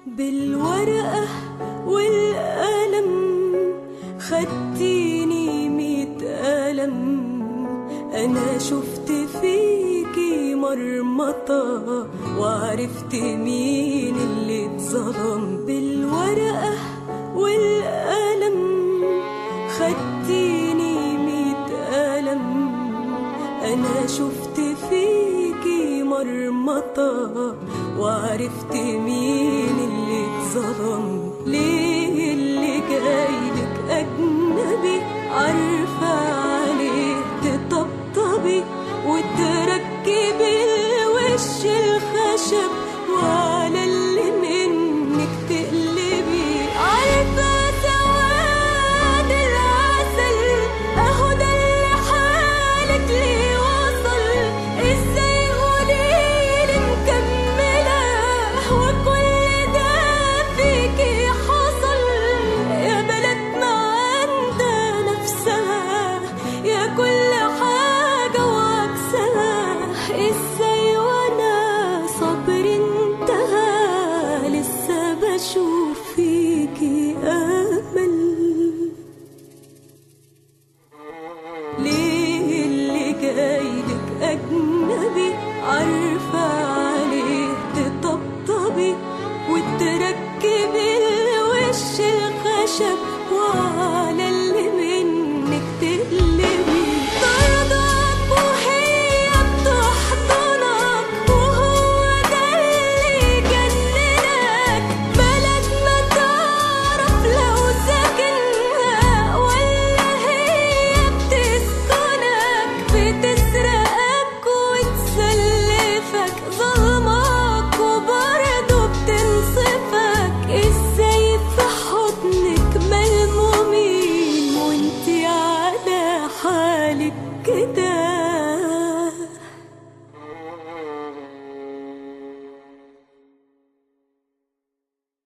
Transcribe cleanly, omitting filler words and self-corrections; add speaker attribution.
Speaker 1: بالورقة والقلم خدتيني 100 قلم، أنا شفت فيكي مرمطة وعرفت مين اللي اتظلم. بالورقة والقلم خدتيني 100 قلم، أنا شفت فيكي مرمطة وعرفت مين اللي اتظلم. ليه اللي جايلك أجنبي عارفة عليه تطبطبي وتركبي الوش الخشب وعلى اللي منك تقلبي. عارفة سواد العسل أهو ده اللي حالك ليه وصل. ازاي قوليلي مكملة وكل ده فيكي حصل؟ يا بلدنا عندها نفسها يا كل حاجة وعكسها. ازاي وانا صبر انتهى لسه بشوف فيكي امل؟ ليه اللي جايلك اجنبي عارفة عليه تطبطبي وتركبي الوش الخشب